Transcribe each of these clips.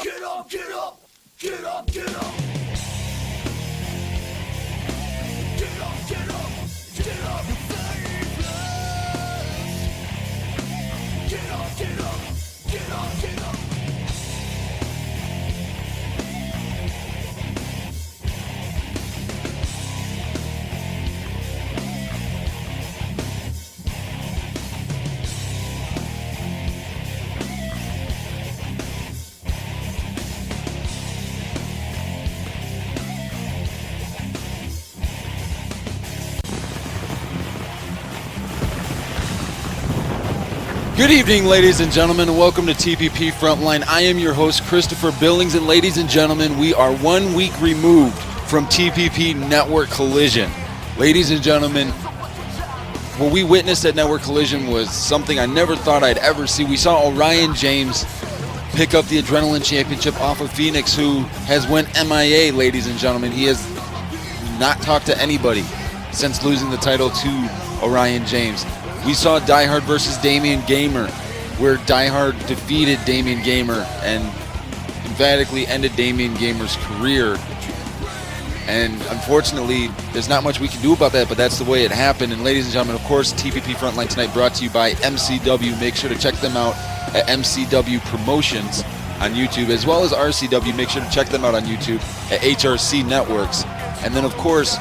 Get up, get up, get up, get up. Get up, get up, get up. Get up, get up, get up, get up. Good evening, ladies and gentlemen, and welcome to TPP Frontline. I am your host, Christopher Billings, and ladies and gentlemen, we are 1 week removed from TPP Network Collision. Ladies and gentlemen, what we witnessed at Network Collision was something I never thought I'd ever see. We saw Orion James pick up the Adrenaline Championship off of Phoenix, who has went MIA, ladies and gentlemen. He has not talked to anybody since losing the title to Orion James. We saw Die Hard versus Damian Gamer, where Die Hard defeated Damian Gamer and emphatically ended Damian Gamer's career. And unfortunately, there's not much we can do about that, but that's the way it happened. And ladies and gentlemen, of course, TPP Frontline tonight brought to you by MCW. Make sure to check them out at MCW Promotions on YouTube, as well as RCW. Make sure to check them out on YouTube at HRC Networks. And then, of course,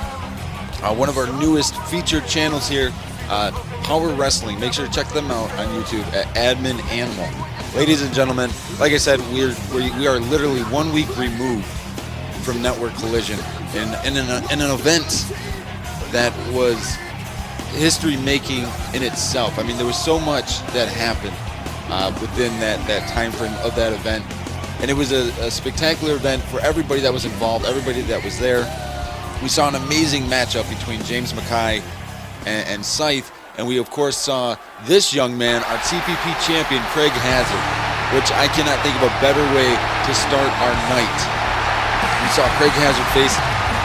one of our newest featured channels here, Power Wrestling. Make sure to check them out on YouTube at Admin Animal. Ladies and gentlemen, like I said, we are literally 1 week removed from Network Collision in an event that was history-making in itself. I mean, there was so much that happened within that time frame of that event, and it was a spectacular event for everybody that was involved, everybody that was there. We saw an amazing matchup between James Mackay and Scythe, and we of course saw this young man, our TPP champion, Craig Hazard, which I cannot think of a better way to start our night. We saw Craig Hazard face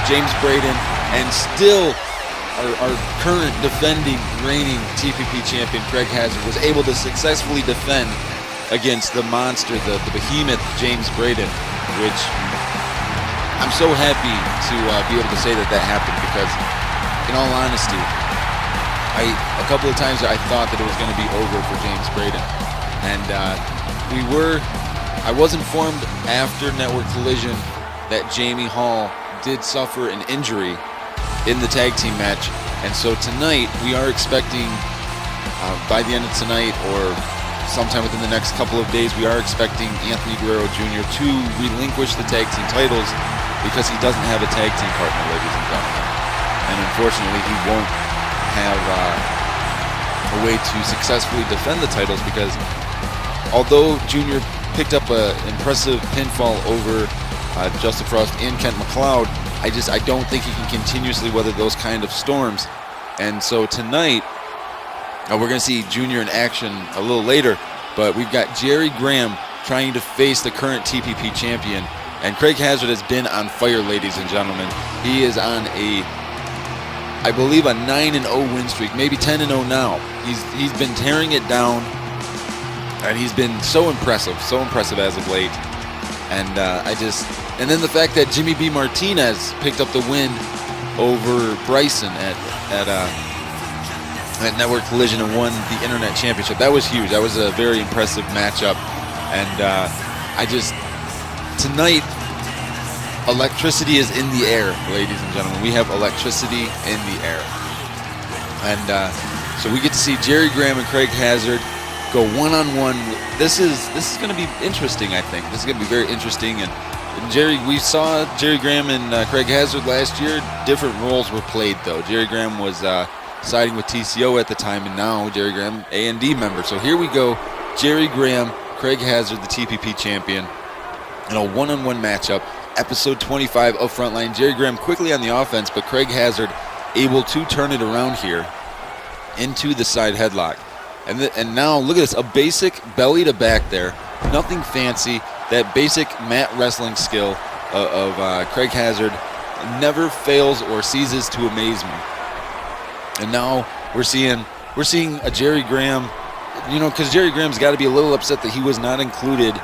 James Braden, and still our current defending, reigning TPP champion, Craig Hazard, was able to successfully defend against the monster, the behemoth, James Braden, which I'm so happy to be able to say that happened, because in all honesty, a couple of times I thought that it was going to be over for James Braden, and I was informed after Network Collision that Jamie Hall did suffer an injury in the tag team match, and so tonight we are expecting, by the end of tonight or sometime within the next couple of days, we are expecting Anthony Guerrero Jr. to relinquish the tag team titles, because he doesn't have a tag team partner, ladies and gentlemen, and unfortunately he won't have a way to successfully defend the titles, because although Junior picked up an impressive pinfall over Justin Frost and Kent McLeod, I don't think he can continuously weather those kind of storms. And so tonight, we're going to see Junior in action a little later, but we've got Jerry Graham trying to face the current TPP champion, and Craig Hazard has been on fire, ladies and gentlemen. He is on I believe a 9-0 win streak, maybe 10-0 now. He's been tearing it down, and he's been so impressive as of late. And and then the fact that Jimmy B. Martinez picked up the win over Bryson at Network Collision and won the Internet Championship. That was huge. That was a very impressive matchup. And tonight, electricity is in the air, ladies and gentlemen. We have electricity in the air. And so we get to see Jerry Graham and Craig Hazard go one-on-one. This is going to be interesting, I think. This is going to be very interesting. And we saw Jerry Graham and Craig Hazard last year. Different roles were played, though. Jerry Graham was siding with TCO at the time, and now Jerry Graham, A&D member. So here we go. Jerry Graham, Craig Hazard, the TPP champion, in a one-on-one matchup. Episode 25 of Frontline. Jerry Graham quickly on the offense, but Craig Hazard able to turn it around here into the side headlock. And now look at this, a basic belly to back there, nothing fancy. That basic mat wrestling skill of Craig Hazard never fails or ceases to amaze me. And now we're seeing a Jerry Graham, because Jerry Graham's got to be a little upset that he was not included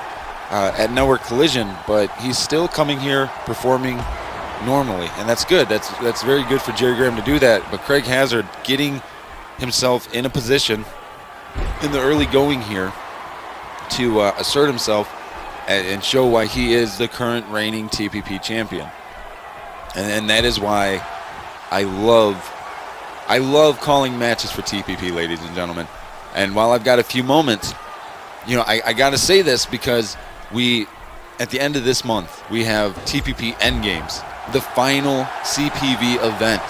at Network Collision, but he's still coming here performing normally, and that's good. That's very good for Jerry Graham to do that. But Craig Hazard getting himself in a position in the early going here to assert himself and show why he is the current reigning TPP champion. And that is why I love calling matches for TPP, ladies and gentlemen. And while I've got a few moments, I got to say this because at the end of this month, we have TPP Endgames, the final CPV event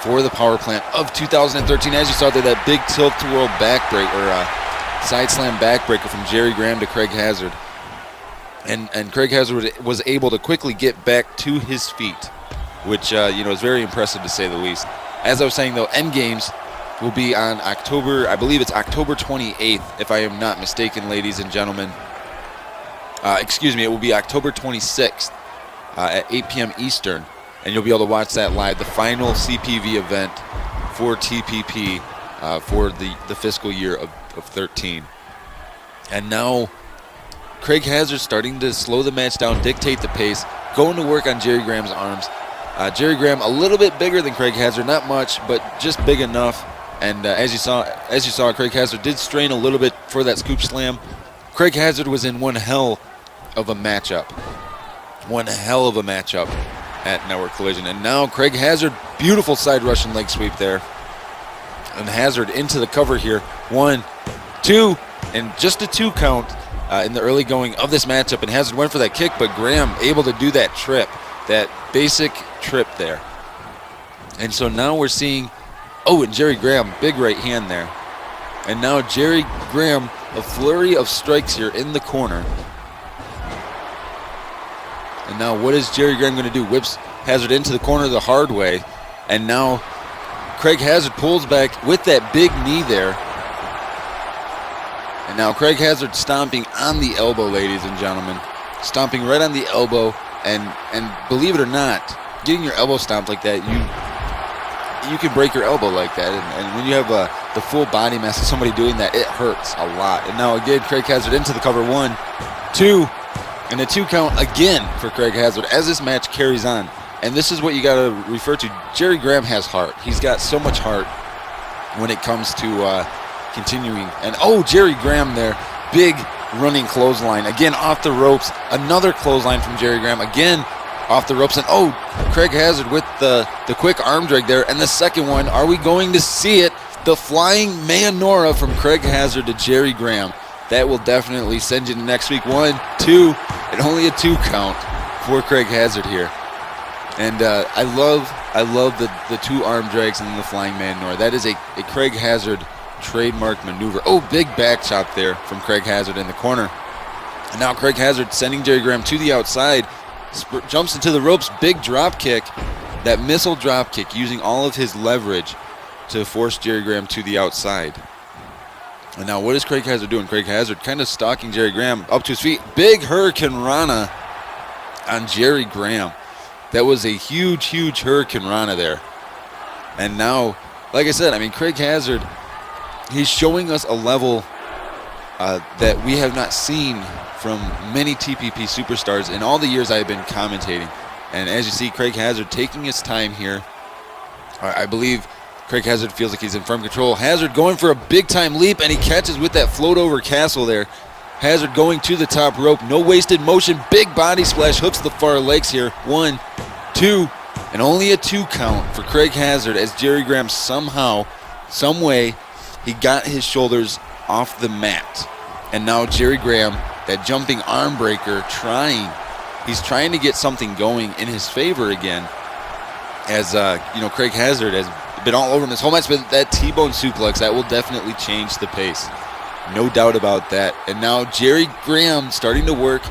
for the power plant of 2013. As you saw there, that big tilt-to-whirl backbreaker, side slam backbreaker from Jerry Graham to Craig Hazard. And Craig Hazard was able to quickly get back to his feet, which is very impressive to say the least. As I was saying, though, Endgames will be on I believe it's October 28th, if I am not mistaken, ladies and gentlemen. It will be October 26th at 8 p.m. Eastern, and you'll be able to watch that live, the final CPV event for TPP for the fiscal year of 13. And now Craig Hazard starting to slow the match down, dictate the pace, going to work on Jerry Graham's arms. Jerry Graham a little bit bigger than Craig Hazard, not much, but just big enough. And as you saw, Craig Hazard did strain a little bit for that scoop slam. Craig Hazard was in one hell of a matchup at Network Collision. And now Craig Hazard, beautiful side Russian leg sweep there. And Hazard into the cover here. 1, 2, and just a 2 count in the early going of this matchup. And Hazard went for that kick, but Graham able to do that trip, that basic trip there. And so now we're seeing, and Jerry Graham, big right hand there. And now Jerry Graham, a flurry of strikes here in the corner. And now what is Jerry Graham going to do? Whips Hazard into the corner the hard way. And now Craig Hazard pulls back with that big knee there. And now Craig Hazard stomping on the elbow, ladies and gentlemen. Stomping right on the elbow. And believe it or not, getting your elbow stomped like that, you can break your elbow like that. And when you have the full body mass of somebody doing that, it hurts a lot. And now again, Craig Hazard into the cover. 1, 2, and a 2 count again for Craig Hazard as this match carries on. And this is what you got to refer to. Jerry Graham has heart. He's got so much heart when it comes to continuing. And Jerry Graham there, big running clothesline. Again, off the ropes. Another clothesline from Jerry Graham. Again, off the ropes. And Craig Hazard with the quick arm drag there. And the second one, are we going to see it? The flying Mayonora from Craig Hazard to Jerry Graham. That will definitely send you to next week. 1, 2, and only a 2 count for Craig Hazard here. And I love the 2 arm drags and then the flying Mayonora. That is a Craig Hazard trademark maneuver. Big back chop there from Craig Hazard in the corner. And now Craig Hazard sending Jerry Graham to the outside. Jumps into the ropes, big drop kick. That missile drop kick using all of his leverage to force Jerry Graham to the outside. And now what is Craig Hazard doing? Craig Hazard kind of stalking Jerry Graham up to his feet. Big Hurricane Rana on Jerry Graham. That was a huge, huge Hurricane Rana there. And now, like I said, Craig Hazard, he's showing us a level that we have not seen from many TPP superstars in all the years I've been commentating. And as you see, Craig Hazard taking his time here. I believe Craig Hazard feels like he's in firm control. Hazard going for a big-time leap, and he catches with that float-over castle there. Hazard going to the top rope. No wasted motion. Big body splash. Hooks the far legs here. 1, 2, and only a 2 count for Craig Hazard as Jerry Graham somehow, some way, he got his shoulders off the mat. And now Jerry Graham, that jumping arm breaker, he's trying to get something going in his favor again. As Craig Hazard has been all over him this whole match, but that T-bone suplex, that will definitely change the pace. No doubt about that. And now Jerry Graham starting to work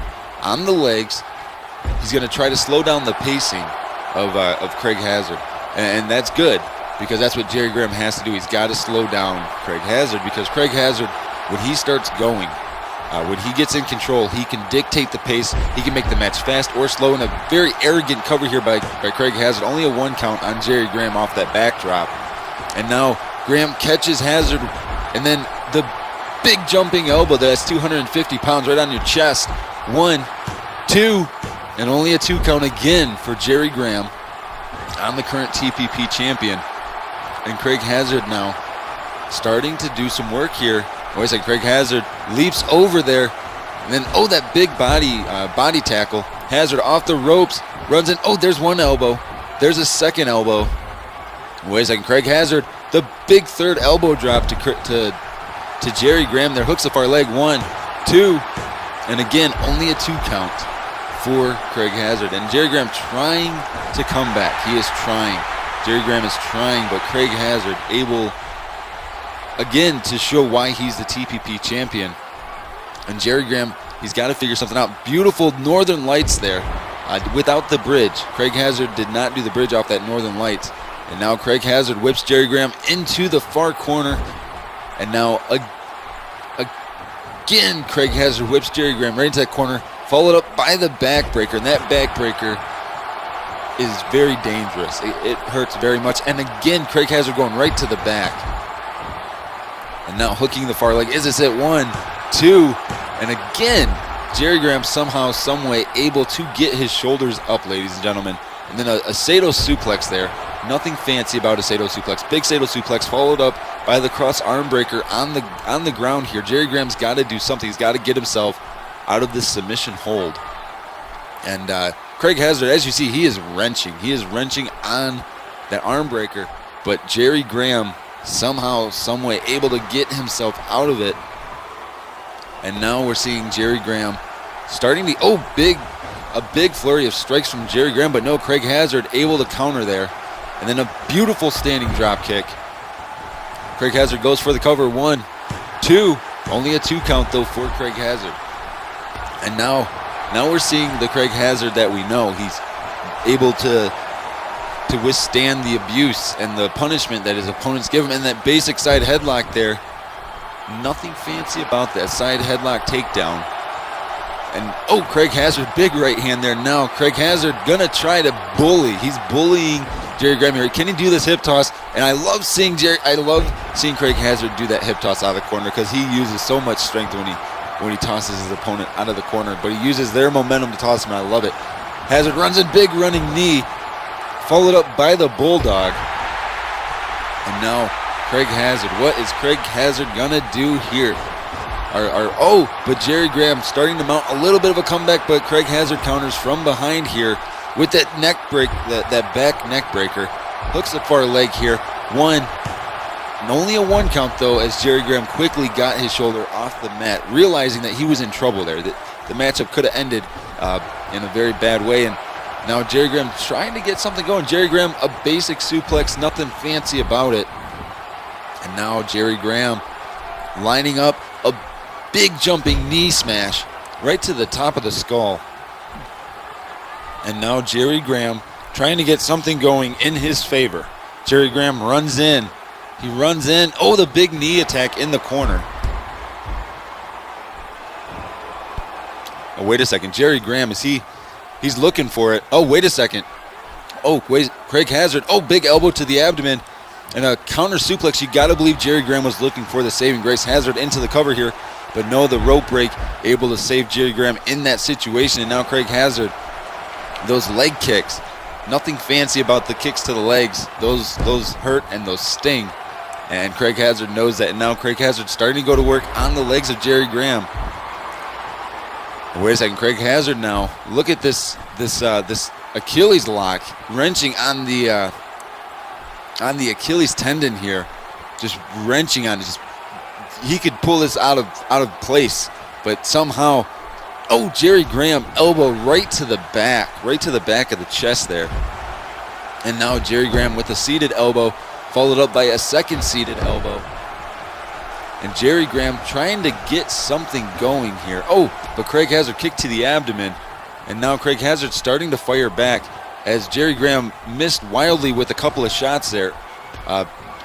on the legs. He's going to try to slow down the pacing of Craig Hazard. And that's good, because that's what Jerry Graham has to do. He's got to slow down Craig Hazard, because Craig Hazard, when he starts going, when he gets in control, he can dictate the pace. He can make the match fast or slow. And a very arrogant cover here by Craig Hazard. Only a 1 count on Jerry Graham off that backdrop. And now Graham catches Hazard, and then the big jumping elbow that's 250 pounds right on your chest. 1, 2, and only a 2 count again for Jerry Graham on the current TPP champion. And Craig Hazard now starting to do some work here. Wait a second, Craig Hazard leaps over there. And then, that big body tackle. Hazard off the ropes, runs in. There's one elbow. There's a second elbow. Wait a second, Craig Hazard, the big third elbow drop to Jerry Graham there. Hooks the far leg. 1, 2, and again, only a 2 count for Craig Hazard. And Jerry Graham trying to come back. He is trying. Jerry Graham is trying, but Craig Hazard able, again, to show why he's the TPP champion. And Jerry Graham, he's got to figure something out. Beautiful Northern Lights there without the bridge. Craig Hazard did not do the bridge off that Northern Lights. And now Craig Hazard whips Jerry Graham into the far corner. And now again, Craig Hazard whips Jerry Graham right into that corner, followed up by the backbreaker. And that backbreaker is very dangerous. It hurts very much. And again, Craig Hazard going right to the back. And now hooking the far leg. Is this it? 1, 2, and again, Jerry Graham somehow, someway able to get his shoulders up, ladies and gentlemen. And then a Sato suplex there. Nothing fancy about a Sato suplex. Big Sato suplex followed up by the cross arm breaker on the ground here. Jerry Graham's got to do something. He's got to get himself out of this submission hold. And Craig Hazard, as you see, he is wrenching. He is wrenching on that arm breaker. But Jerry Graham somehow, someway able to get himself out of it. And now we're seeing Jerry Graham starting to, a big flurry of strikes from Jerry Graham, but no, Craig Hazard able to counter there. And then a beautiful standing drop kick. Craig Hazard goes for the cover. 1, 2, only a 2 count though for Craig Hazard. And now we're seeing the Craig Hazard that we know. He's able to withstand the abuse and the punishment that his opponents give him. And that basic side headlock there, nothing fancy about that side headlock takedown. And Craig Hazard, big right hand there. Now Craig Hazard gonna try to bully. He's bullying Jerry Graham here. Can he do this hip toss? And I love seeing Craig Hazard do that hip toss out of the corner, because he uses so much strength when he tosses his opponent out of the corner. But he uses their momentum to toss him, and I love it. Hazard runs a big running knee, followed up by the Bulldog. And now Craig Hazard, what is Craig Hazard gonna do here? But Jerry Graham starting to mount a little bit of a comeback, but Craig Hazard counters from behind here with that neck break, that back neck breaker. Hooks the far leg here. 1, and only a 1 count though, as Jerry Graham quickly got his shoulder off the mat, realizing that he was in trouble there. That the matchup could have ended in a very bad way. And now Jerry Graham trying to get something going. Jerry Graham, a basic suplex, nothing fancy about it. And now Jerry Graham lining up a big jumping knee smash right to the top of the skull. And now Jerry Graham trying to get something going in his favor. Jerry Graham runs in. He runs in. The big knee attack in the corner. Wait a second. Jerry Graham, he's looking for it. Wait a second. Craig Hazard. Big elbow to the abdomen. And a counter suplex. You got to believe Jerry Graham was looking for the saving grace. Hazard into the cover here. But no, the rope break able to save Jerry Graham in that situation. And now Craig Hazard, those leg kicks, nothing fancy about the kicks to the legs. Those hurt and those sting. And Craig Hazard knows that. And now Craig Hazard starting to go to work on the legs of Jerry Graham. Wait a second, Craig Hazard now. Look at this Achilles lock, wrenching on the Achilles tendon here, just wrenching on it. He could pull this out of place, but somehow, Jerry Graham elbow right to the back of the chest there. And now Jerry Graham with a seated elbow, followed up by a second seated elbow. And Jerry Graham trying to get something going here. But Craig Hazard kicked to the abdomen. And now Craig Hazard starting to fire back, as Jerry Graham missed wildly with a couple of shots there.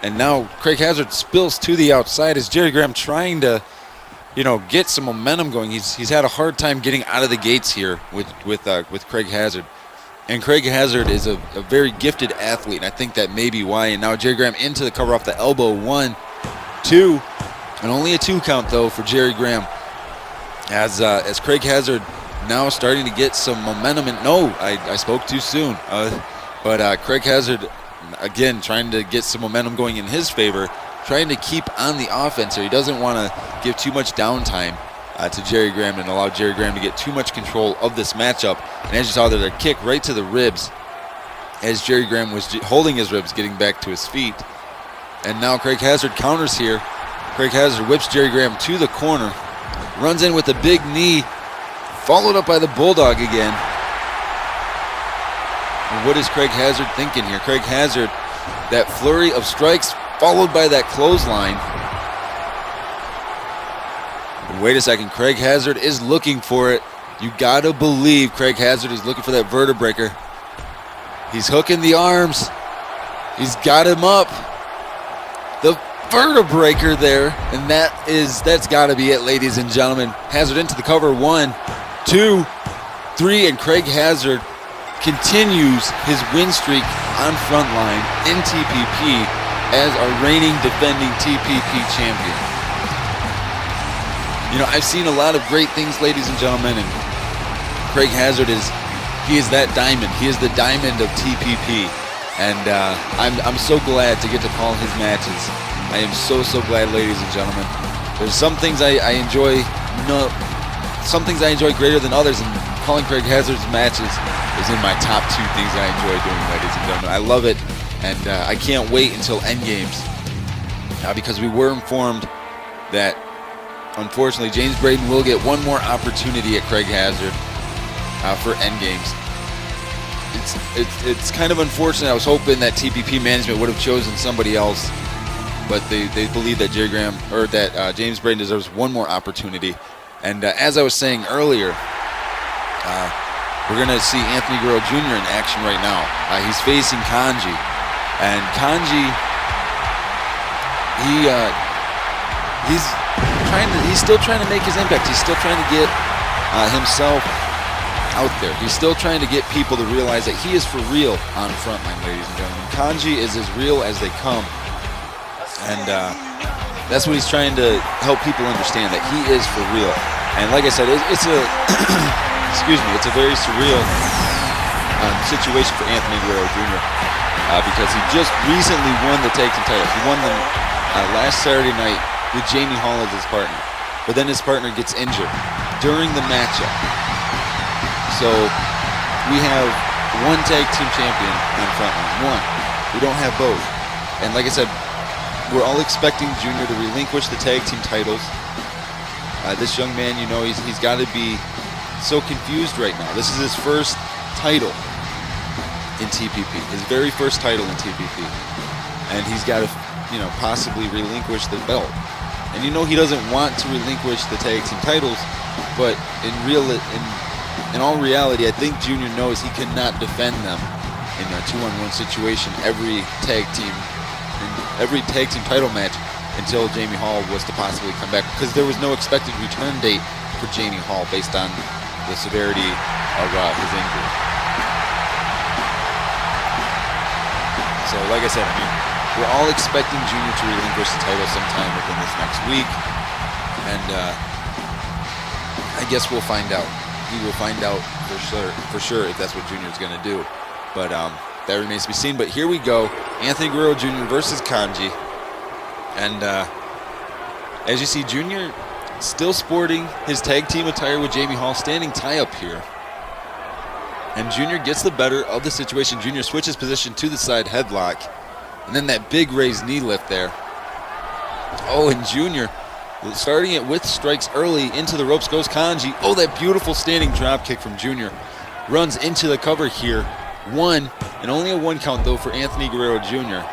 And now Craig Hazard spills to the outside, as Jerry Graham trying to, get some momentum going. He's had a hard time getting out of the gates here with Craig Hazard. And Craig Hazard is a very gifted athlete, and I think that may be why. And now Jerry Graham into the cover off the elbow. 1, 2, And only a 2 count, though, for Jerry Graham. As Craig Hazard now starting to get some momentum. And no, I spoke too soon. But Craig Hazard, again, trying to get some momentum going in his favor, trying to keep on the offense here. He doesn't want to give too much downtime to Jerry Graham and allow Jerry Graham to get too much control of this matchup. And as you saw there, a kick right to the ribs as Jerry Graham was holding his ribs, getting back to his feet. And now Craig Hazard counters here. Craig Hazard whips Jerry Graham to the corner, runs in with a big knee, followed up by the Bulldog again. And what is Craig Hazard thinking here? Craig Hazard, that flurry of strikes followed by that clothesline. And wait a second, Craig Hazard is looking for it. You gotta believe Craig Hazard is looking for that vertebreaker. He's hooking the arms. He's got him up. The vertebreaker there, and that's got to be it, ladies and gentlemen. Hazard into the cover, 1, 2, 3, and Craig Hazard continues his win streak on Frontline in TPP as our reigning defending TPP champion. You know, I've seen a lot of great things, ladies and gentlemen, and Craig Hazard is that diamond. He is the diamond of TPP, and I'm so glad to get to call his matches. I am so glad, ladies and gentlemen. There's some things I enjoy, some things I enjoy greater than others, and calling Craig Hazard's matches is in my top 2 things I enjoy doing, ladies and gentlemen. I love it, and I can't wait until Endgames, because we were informed that, unfortunately, James Braden will get one more opportunity at Craig Hazard for Endgames. It's kind of unfortunate. I was hoping that TPP management would have chosen somebody else, but they believe that Jerry Graham, or that James Braden deserves one more opportunity. And as I was saying earlier, we're going to see Anthony Guerrero Jr. in action right now. He's facing Kanji, and Kanji, he's still trying to make his impact. He's still trying to get himself out there. He's still trying to get people to realize that he is for real on Frontline, ladies and gentlemen. Kanji is as real as they come. And that's what he's trying to help people understand, that he is for real. And like I said, it's a it's a very surreal situation for Anthony Guerrero Jr. Because he just recently won the tag team titles. He won them last Saturday night with Jamie Hall as his partner. But then his partner gets injured during the matchup. So we have one tag team champion on Frontline. One. We don't have both. And like I said, we're all expecting Junior to relinquish the tag team titles. This young man, you know, he's got to be so confused right now. This is his first title in TPP, his very first title in TPP, and he's got to, you know, possibly relinquish the belt. And you know he doesn't want to relinquish the tag team titles, but in all reality, I think Junior knows he cannot defend them in a 2-on-1 situation every tag team title match until Jamie Hall was to possibly come back, because there was no expected return date for Jamie Hall based on the severity of his injury. So like I said, I mean, we're all expecting Junior to relinquish the title sometime within this next week, and I guess we'll find out. We will find out for sure if that's what Junior's going to do, but that remains to be seen. But here we go, Anthony Guerrero Jr. versus Kanji. And as you see, Junior still sporting his tag team attire with Jamie Hall, standing tie up here. And Junior gets the better of the situation. Junior switches position to the side headlock. And then that big raised knee lift there. Oh, and Junior starting it with strikes early into the ropes goes Kanji. Oh, that beautiful standing drop kick from Junior. Runs into the cover here. 1, and only a 1 count though for Anthony Guerrero Jr.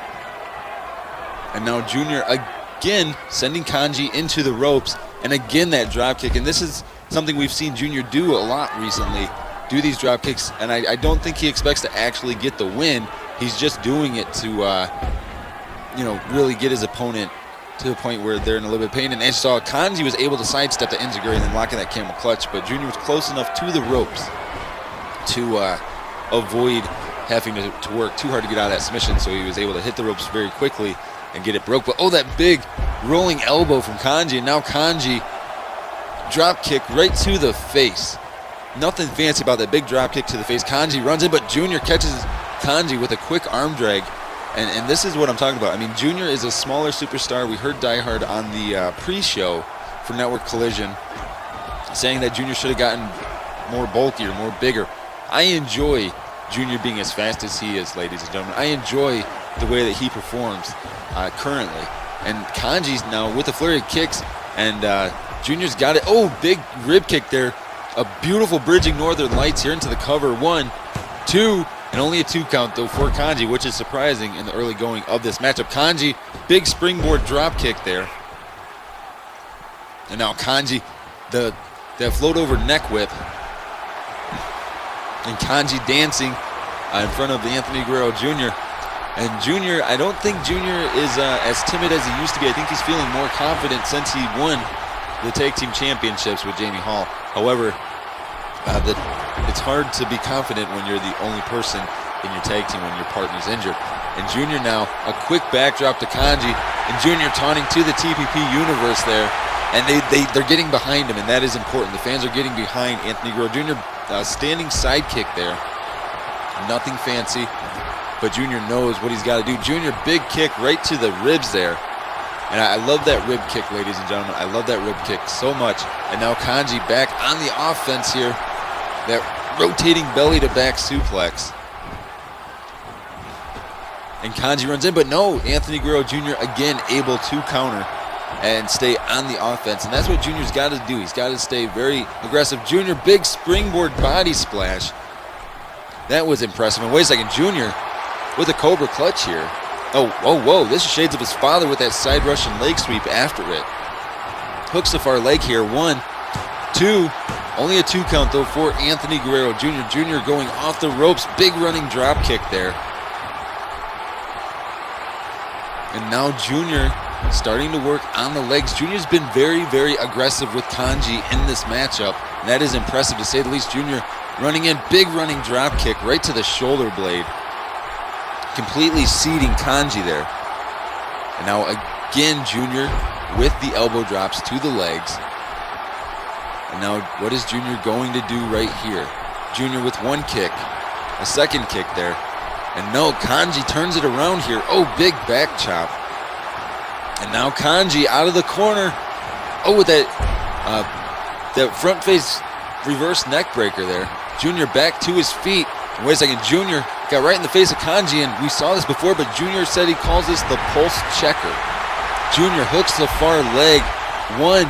And now Junior again sending Kanji into the ropes, and again that drop kick. And this is something we've seen Junior do a lot recently, do these drop kicks, and I don't think he expects to actually get the win. He's just doing it to you know, really get his opponent to the point where they're in a little bit of pain. And as you saw, Kanji was able to sidestep the enziguri and then lock in that camel clutch, but Junior was close enough to the ropes to avoid having to work too hard to get out of that submission, so he was able to hit the ropes very quickly and get it broke. But oh, that big rolling elbow from Kanji, and now Kanji drop kick right to the face. Nothing fancy about that big drop kick to the face. Kanji runs in, but Junior catches Kanji with a quick arm drag. And this is what I'm talking about. I mean, Junior is a smaller superstar. We heard Die Hard on the pre-show for Network Collision saying that Junior should have gotten more bulkier, more bigger. I enjoy Junior being as fast as he is, ladies and gentlemen. I enjoy the way that he performs currently. And Kanji's now with a flurry of kicks, and Junior's got it. Oh, big rib kick there. A beautiful bridging Northern Lights here into the cover. 1, 2, and only a 2 count, though, for Kanji, which is surprising in the early going of this matchup. Kanji, big springboard drop kick there. And now Kanji, that float over neck whip. And Kanji dancing in front of Anthony Guerrero Jr. And Junior, I don't think Junior is as timid as he used to be. I think he's feeling more confident since he won the tag team championships with Jamie Hall. However, it's hard to be confident when you're the only person in your tag team when your partner's injured. And Junior now, a quick backdrop to Kanji, and Junior taunting to the TPP universe there. And they're getting behind him, and that is important. The fans are getting behind Anthony Guerrero Jr. Standing sidekick there. Nothing fancy, but Junior knows what he's got to do. Junior, big kick right to the ribs there. And I love that rib kick, ladies and gentlemen. I love that rib kick so much. And now Kanji back on the offense here. That rotating belly-to-back suplex. And Kanji runs in, but no, Anthony Guerrero Jr. again able to counter and stay on the offense. And that's what Junior's got to do. He's got to stay very aggressive. Junior, big springboard body splash. That was impressive. And wait a second, Junior with a Cobra clutch here. Oh, whoa. This is shades of his father with that side Russian leg sweep after it. Hooks the far leg here. 1, 2. Only a 2 count, though, for Anthony Guerrero Jr. Junior going off the ropes. Big running drop kick there. And now Junior starting to work on the legs. Junior's been very, very aggressive with Kanji in this matchup. And that is impressive to say the least. Junior running in. Big running drop kick right to the shoulder blade. Completely seating Kanji there. And now again Junior with the elbow drops to the legs. And now what is Junior going to do right here? Junior with 1 kick. A 2nd kick there. And no, Kanji turns it around here. Oh, big back chop. And now Kanji out of the corner. Oh, with that front face reverse neck breaker there. Junior back to his feet. And wait a second, Junior got right in the face of Kanji, and we saw this before, but Junior said he calls this the pulse checker. Junior hooks the far leg. 1,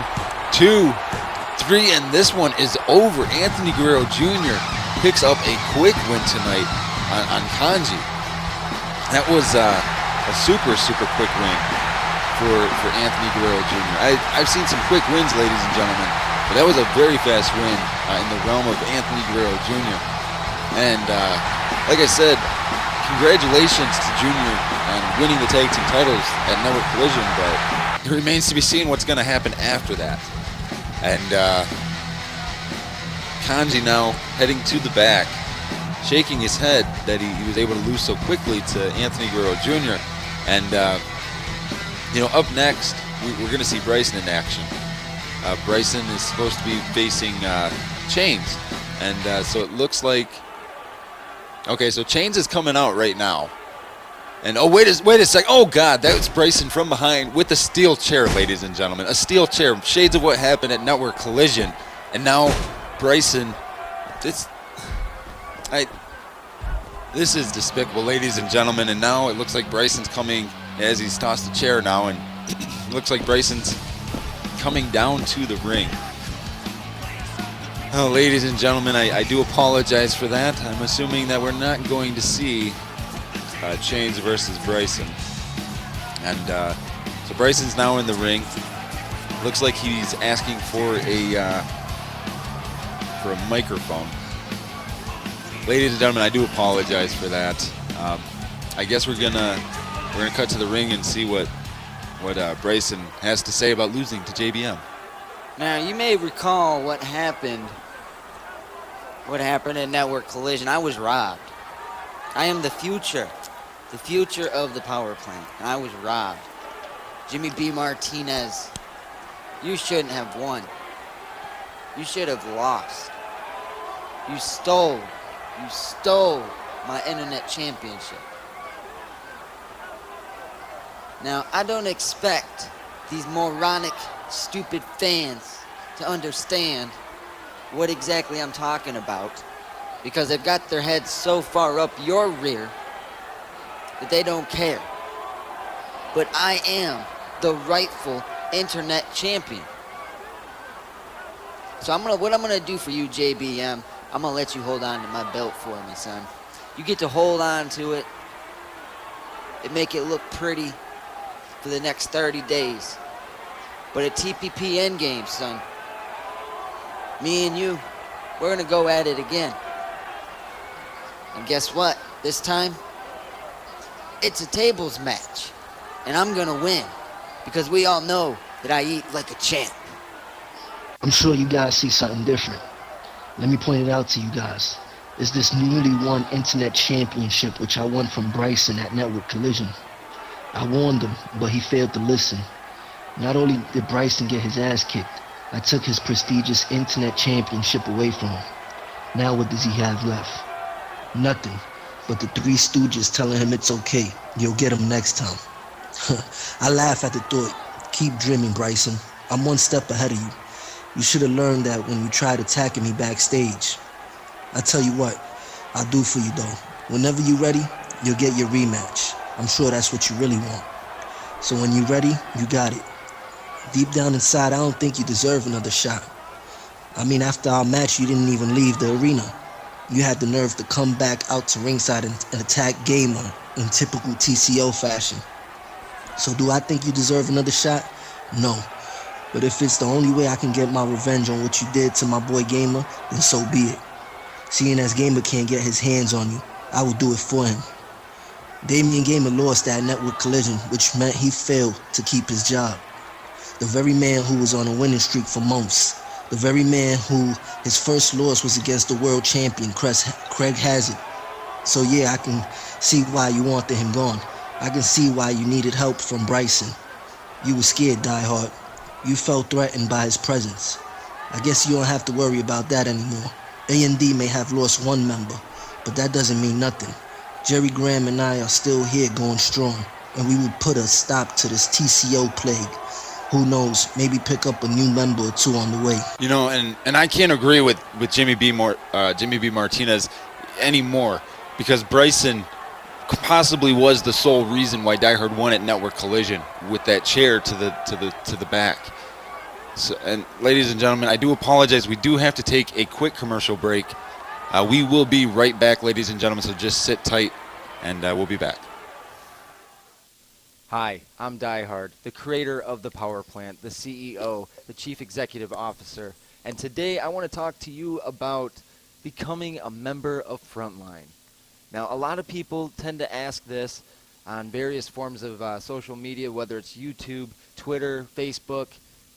2, 3, and this one is over. Anthony Guerrero Jr. picks up a quick win tonight on Kanji. That was a super, super quick win for Anthony Guerrero Jr. I've seen some quick wins, ladies and gentlemen, but that was a very fast win in the realm of Anthony Guerrero Jr. And like I said, congratulations to Junior on winning the tag team titles at Network Collision, but it remains to be seen what's going to happen after that. And Kanji now heading to the back, shaking his head that he was able to lose so quickly to Anthony Guerrero Jr. And, up next, we're going to see Bryson in action. Bryson is supposed to be facing Chains. And so it looks like... Okay, so Chains is coming out right now. And wait a sec. Oh, God, that was Bryson from behind with a steel chair, ladies and gentlemen. A steel chair. Shades of what happened at Network Collision. And now Bryson... This is despicable, ladies and gentlemen. And now it looks like Bryson's coming as he's tossed the chair now. And it looks like Bryson's coming down to the ring. Oh, ladies and gentlemen, I do apologize for that. I'm assuming that we're not going to see Chains versus Bryson. And so Bryson's now in the ring. Looks like he's asking for a microphone. Ladies and gentlemen, I do apologize for that. I guess we're gonna cut to the ring and see what Bryson has to say about losing to JBM. Now, you may recall what happened at Network Collision. I was robbed. I am the future of the power plant, and I was robbed. Jimmy B. Martinez, you shouldn't have won. You should have lost. You stole my internet championship. Now, I don't expect these moronic, stupid fans to understand what exactly I'm talking about, because they've got their heads so far up your rear that they don't care. But I am the rightful internet champion. So what I'm gonna do for you, JBM, I'm gonna let you hold on to my belt for me, son. You get to hold on to it and make it look pretty for the next 30 days. But at TPP Endgame, son, me and you, we're gonna go at it again. And guess what? This time, it's a tables match. And I'm gonna win, because we all know that I eat like a champ. I'm sure you guys see something different. Let me point it out to you guys. It's this newly won internet championship which I won from Bryson at Network Collision. I warned him, but he failed to listen. Not only did Bryson get his ass kicked, I took his prestigious internet championship away from him. Now what does he have left? Nothing but the Three Stooges telling him it's okay. You'll get him next time. I laugh at the thought. Keep dreaming, Bryson. I'm one step ahead of you. You should have learned that when you tried attacking me backstage. I tell you what, I'll do for you though. Whenever you're ready, you'll get your rematch. I'm sure that's what you really want. So when you're ready, you got it. Deep down inside, I don't think you deserve another shot. I mean, after our match, you didn't even leave the arena. You had the nerve to come back out to ringside and attack Gamer in typical TCO fashion. So do I think you deserve another shot? No. But if it's the only way I can get my revenge on what you did to my boy Gamer, then so be it. Seeing as Gamer can't get his hands on you, I will do it for him. Damian Gamer lost that Network Collision, which meant he failed to keep his job. The very man who was on a winning streak for months. The very man who his first loss was against the world champion, Craig Hazard. So yeah, I can see why you wanted him gone. I can see why you needed help from Bryson. You were scared, Die Hard. You felt threatened by his presence. I guess you don't have to worry about that anymore. A&D may have lost one member, but that doesn't mean nothing. Jerry Graham and I are still here going strong, and we will put a stop to this TCO plague. Who knows, maybe pick up a new member or two on the way. You know, and I can't agree with Jimmy B. Martinez anymore, because Bryson possibly was the sole reason why Die Hard won at Network Collision with that chair to the back. So, and ladies and gentlemen, I do apologize. We do have to take a quick commercial break. We will be right back, ladies and gentlemen, so just sit tight, and we'll be back. Hi, I'm Die Hard, the creator of The Power Plant, the CEO, the Chief Executive Officer, and today I want to talk to you about becoming a member of Frontline. Now, a lot of people tend to ask this on various forms of social media, whether it's YouTube, Twitter, Facebook,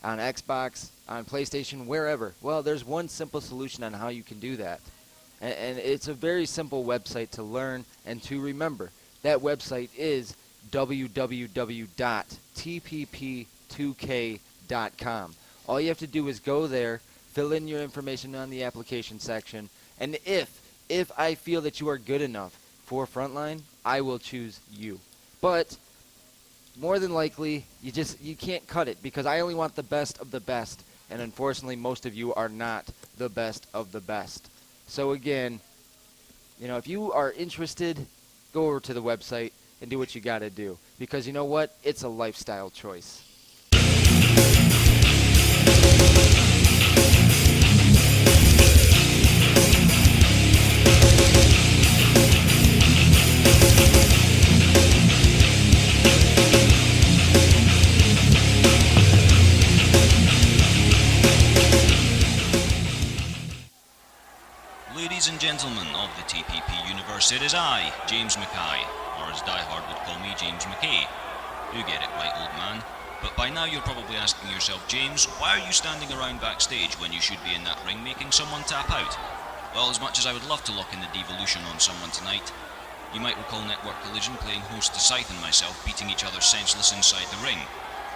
on Xbox, on PlayStation, wherever. Well, there's one simple solution on how you can do that. And it's a very simple website to learn and to remember. That website is www.tpp2k.com. All you have to do is go there, fill in your information on the application section, and if I feel that you are good enough for Frontline, I will choose you. But more than likely, you can't cut it, because I only want the best of the best, and unfortunately most of you are not the best of the best. So again, you know, if you are interested, go over to the website and do what you got to do, because you know what? It's a lifestyle choice. Ladies and gentlemen of the TPP universe, it is I, James Mackay, or as Die Hard would call me, James McKay. You get it right, old man. But by now you're probably asking yourself, James, why are you standing around backstage when you should be in that ring making someone tap out? Well, as much as I would love to lock in the devolution on someone tonight, you might recall Network Collision playing host to Scythe and myself beating each other senseless inside the ring.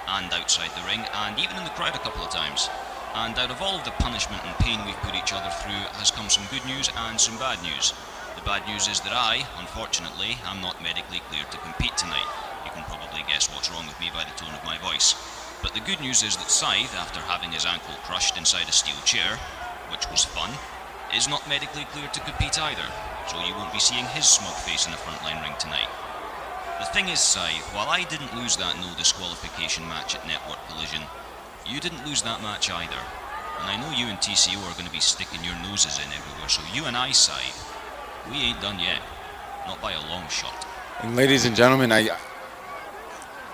and outside the ring, and even in the crowd a couple of times. And out of all of the punishment and pain we've put each other through has come some good news and some bad news. The bad news is that I, unfortunately, am not medically cleared to compete tonight. You can probably guess what's wrong with me by the tone of my voice. But the good news is that Scythe, after having his ankle crushed inside a steel chair, which was fun, is not medically cleared to compete either, so you won't be seeing his smug face in the frontline ring tonight. The thing is, Scythe, while I didn't lose that no disqualification match at Network Collision, you didn't lose that match either. And I know you and TCO are going to be sticking your noses in everywhere, so you and I, Scythe, we ain't done yet. Not by a long shot. And ladies and gentlemen,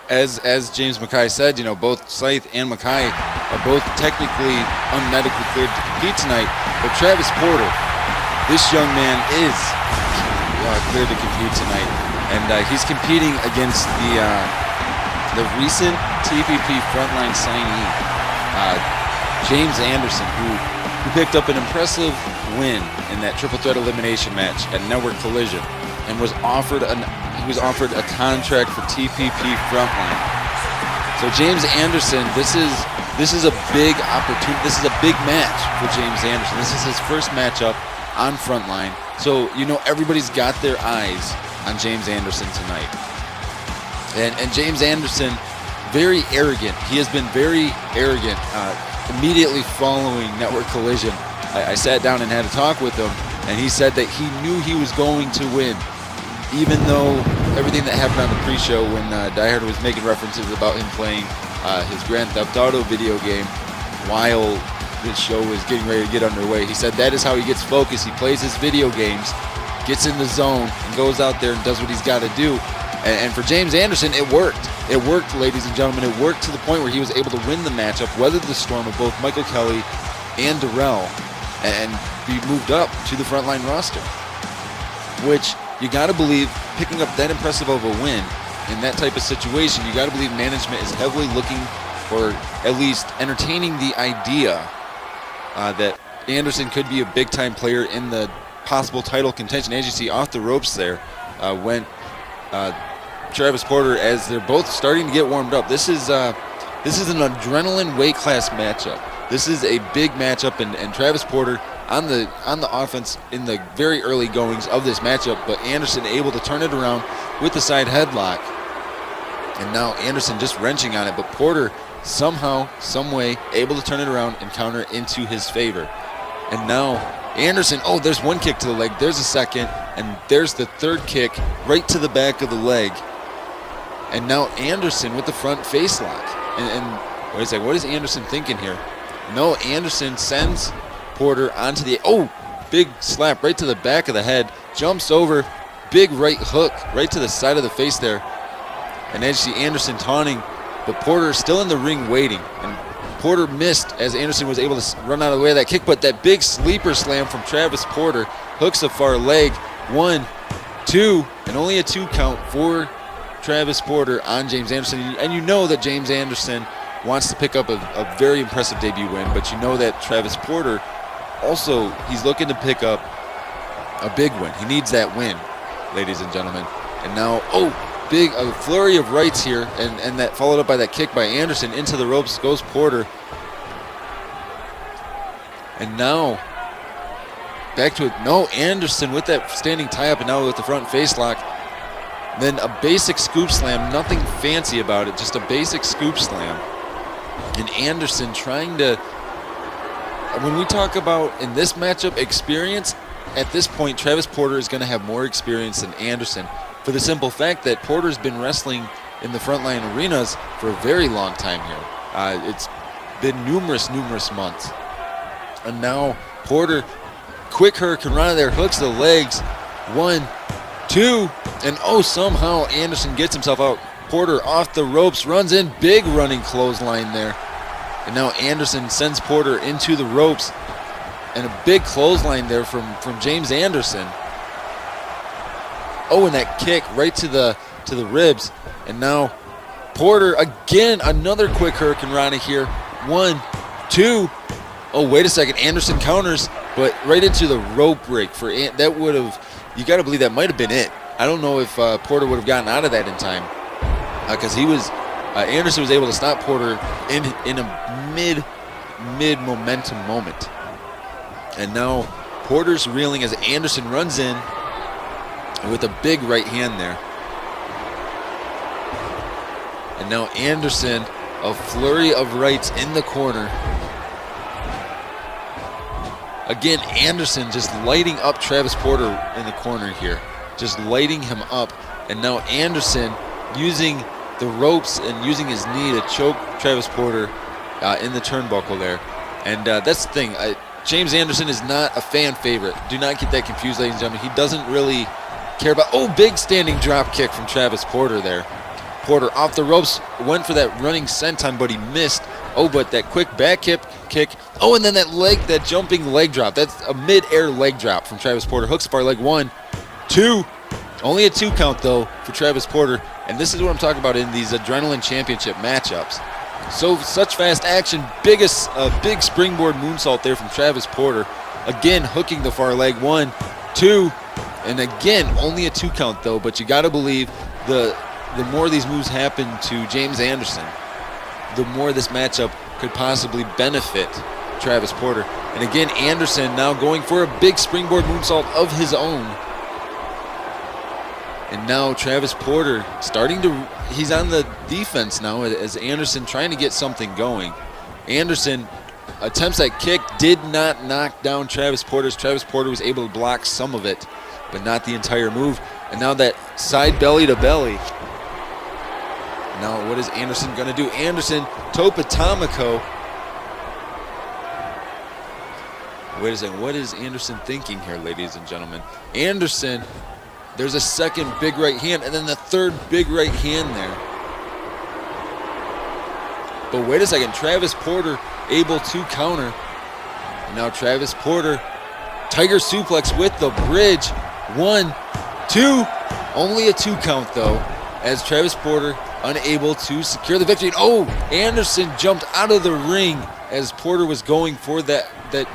as James Mackay said, both Scythe and Mackay are both technically unmedically cleared to compete tonight. But Travis Porter, this young man is cleared to compete tonight, and he's competing against the recent TPP Frontline signee, James Anderson, who picked up an impressive win in that triple threat elimination match at Network Collision, and was offered a contract for TPP Frontline. So James Anderson, this is a big opportunity. This is a big match for James Anderson. This is his first matchup on Frontline. So everybody's got their eyes on James Anderson tonight. And James Anderson, very arrogant. He has been very arrogant immediately following Network Collision. I sat down and had a talk with him, and he said that he knew he was going to win, even though everything that happened on the pre-show when Die Hard was making references about him playing his Grand Theft Auto video game while the show was getting ready to get underway. He said that is how he gets focused. He plays his video games, gets in the zone, and goes out there and does what he's got to do. And for James Anderson, it worked. It worked, ladies and gentlemen. It worked to the point where he was able to win the matchup, weather the storm of both Michael Kelly and Darrell, and be moved up to the Frontline roster, which you got to believe, picking up that impressive of a win in that type of situation, you got to believe management is heavily looking, or at least entertaining the idea that Anderson could be a big-time player in the possible title contention. As you see off the ropes there, went Travis Porter, as they're both starting to get warmed up. This is an adrenaline weight class matchup. This is a big matchup, and Travis Porter on the offense in the very early goings of this matchup, but Anderson able to turn it around with the side headlock. And now Anderson just wrenching on it, but Porter somehow, some way, able to turn it around and counter into his favor. And now Anderson, there's one kick to the leg, there's a second, and there's the third kick right to the back of the leg. And now Anderson with the front face lock. And wait a second, what is Anderson thinking here? No, Anderson sends Porter onto the, big slap right to the back of the head, jumps over, big right hook right to the side of the face there. And as you see Anderson taunting, but Porter is still in the ring waiting. And Porter missed as Anderson was able to run out of the way of that kick, but that big sleeper slam from Travis Porter hooks a far leg. 1, 2, and only a 2 count for Travis Porter on James Anderson. And you know that James Anderson wants to pick up a very impressive debut win, but you know that Travis Porter also, he's looking to pick up a big win. He needs that win, ladies and gentlemen. And now, a flurry of rights here, and that followed up by that kick by Anderson. Into the ropes goes Porter. And now, back to it. No, Anderson with that standing tie-up, and now with the front face lock. Then a basic scoop slam, nothing fancy about it, just a basic scoop slam. And Anderson trying to, when we talk about in this matchup experience, at this point Travis Porter is going to have more experience than Anderson, for the simple fact that Porter's been wrestling in the Frontline arenas for a very long time here. It's been numerous months. And now Porter, quick hurricane run there, hooks the legs. 1, 2, and somehow Anderson gets himself out. Porter off the ropes, runs in, big running clothesline there. And now Anderson sends Porter into the ropes, and a big clothesline there from James Anderson. And that kick right to the ribs. And now Porter again, another quick hurricane rana here. 1, 2. Wait a second, Anderson counters, but right into the rope break for that would have. You got to believe that might have been it. I don't know if Porter would have gotten out of that in time, because he was Anderson was able to stop Porter in a mid momentum moment. And now Porter's reeling as Anderson runs in with a big right hand there. And now Anderson, a flurry of rights in the corner. Again, Anderson just lighting up Travis Porter in the corner here. Just lighting him up. And now Anderson using the ropes and using his knee to choke Travis Porter in the turnbuckle there. And that's the thing. James Anderson is not a fan favorite. Do not get that confused, ladies and gentlemen. He doesn't really care about... Oh, big standing drop kick from Travis Porter there. Porter off the ropes, went for that running senton, but he missed. Oh, but that quick back kick. Oh, and then that jumping leg drop. That's a mid-air leg drop from Travis Porter. Hooks bar leg 1, 2. Only a 2 count, though, for Travis Porter. And this is what I'm talking about in these Adrenaline Championship matchups. So, such fast action. Big springboard moonsault there from Travis Porter. Again, hooking the far leg. 1, 2. And again, only a 2 count, though. But you got to believe the more these moves happen to James Anderson, the more this matchup could possibly benefit Travis Porter. And again, Anderson now going for a big springboard moonsault of his own. And now Travis Porter he's on the defense now as Anderson trying to get something going. Anderson attempts that kick, did not knock down Travis Porter. Travis Porter was able to block some of it, but not the entire move. And now that side belly to belly. Now what is Anderson going to do? Anderson, Tope Atomico. Wait a second, what is Anderson thinking here, ladies and gentlemen? Anderson, there's a second big right hand, and then the third big right hand there. But wait a second, Travis Porter able to counter. And now Travis Porter, Tiger suplex with the bridge. 1, 2, only a 2 count though, as Travis Porter unable to secure the victory. Oh, Anderson jumped out of the ring as Porter was going for that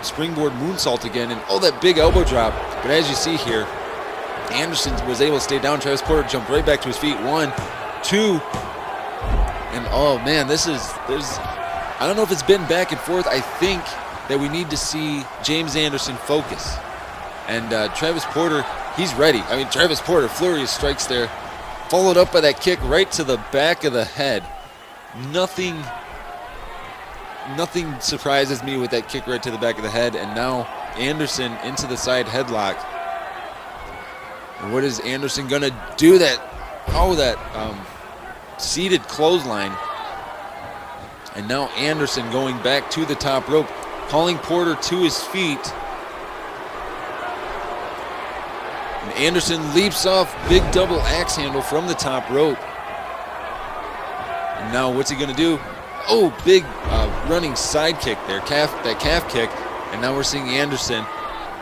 springboard moonsault again, and oh, that big elbow drop. But as you see here, Anderson was able to stay down. Travis Porter jumped right back to his feet. 1, 2, and oh man, there's I don't know if it's been back and forth. I think that we need to see James Anderson focus. And Travis Porter, he's ready. I mean, Travis Porter, flurry of strikes there, followed up by that kick right to the back of the head. Nothing surprises me with that kick right to the back of the head. And now Anderson into the side headlock. And what is Anderson gonna do? That seated clothesline. And now Anderson going back to the top rope, calling Porter to his feet. And Anderson leaps off, big double axe handle from the top rope. And now what's he gonna do? Oh, big running side kick there, that calf kick. And now we're seeing Anderson,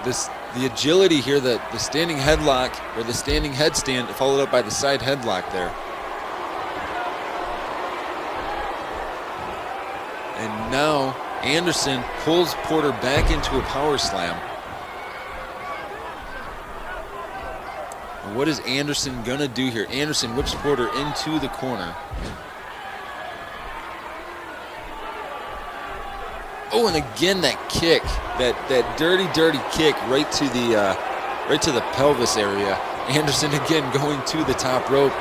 the agility here, the standing headlock or the standing headstand followed up by the side headlock there. And now Anderson pulls Porter back into a power slam. And what is Anderson gonna do here? Anderson whips Porter into the corner. Oh, and again that kick, that dirty kick right to the pelvis area. Anderson again going to the top rope.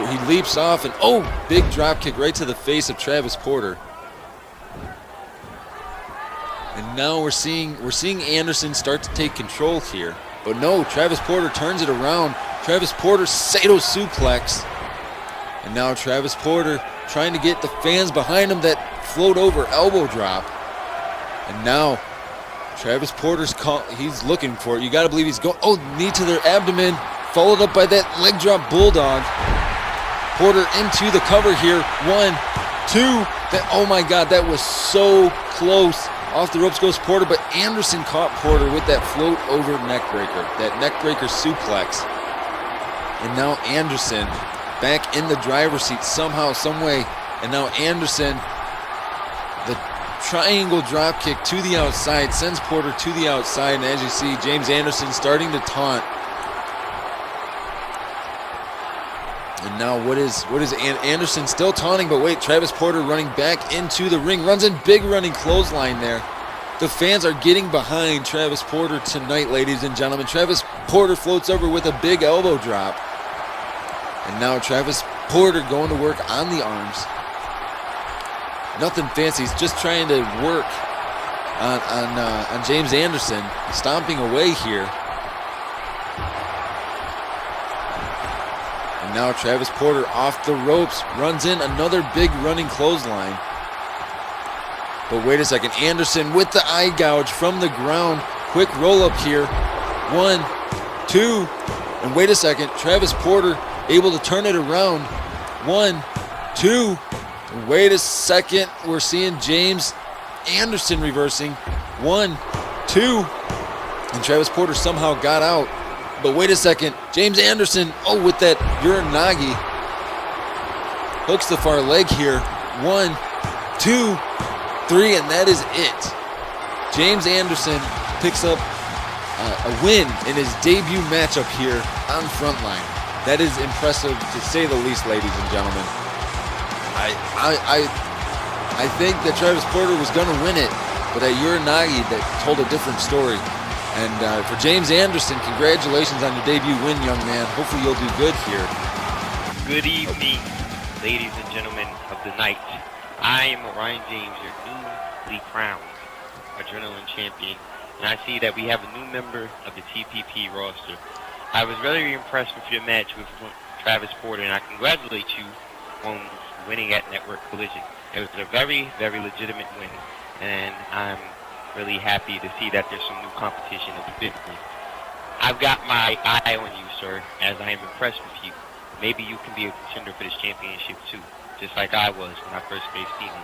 He leaps off and oh, big drop kick right to the face of Travis Porter. And now we're seeing Anderson start to take control here. But no, Travis Porter turns it around. Travis Porter Sato suplex. And now Travis Porter trying to get the fans behind him, that float over elbow drop. And now Travis Porter's he's looking for it. You got to believe he's going. Oh, knee to their abdomen, followed up by that leg drop bulldog. Porter into the cover here. 1, 2. Oh my God, that was so close. Off the ropes goes Porter, but Anderson caught Porter with that float over neckbreaker, that neckbreaker suplex. And now Anderson back in the driver's seat somehow, some way. And now Anderson, the triangle drop kick to the outside, sends Porter to the outside. And as you see, James Anderson starting to taunt. And now what is Anderson still taunting, but wait, Travis Porter running back into the ring, runs in big running clothesline there. The fans are getting behind Travis Porter tonight, ladies and gentlemen. Travis Porter floats over with a big elbow drop. And now Travis Porter going to work on the arms. Nothing fancy, he's just trying to work on James Anderson, stomping away here. And now Travis Porter off the ropes, runs in another big running clothesline. But wait a second, Anderson with the eye gouge from the ground. Quick roll up here. 1, 2, and wait a second, Travis Porter able to turn it around. 1, 2, and wait a second, we're seeing James Anderson reversing. 1, 2, and Travis Porter somehow got out. But wait a second, James Anderson, with that Uranagi, hooks the far leg here. 1, 2, 3, and that is it. James Anderson picks up a win in his debut matchup here on Frontline. That is impressive to say the least, ladies and gentlemen. I think that Travis Porter was going to win it, but that Uranagi that told a different story. And for James Anderson, congratulations on your debut win, young man. Hopefully you'll do good here. Good evening, ladies and gentlemen of the night. I am Ryan James, your newly crowned Adrenaline Champion, and I see that we have a new member of the TPP roster. I was very impressed with your match with Travis Porter, and I congratulate you on winning at Network Collision. It was a very, very legitimate win, and I'm really happy to see that there's some new competition in the business. I've got my eye on you, sir, as I am impressed with you. Maybe you can be a contender for this championship too, just like I was when I first faced Phoenix.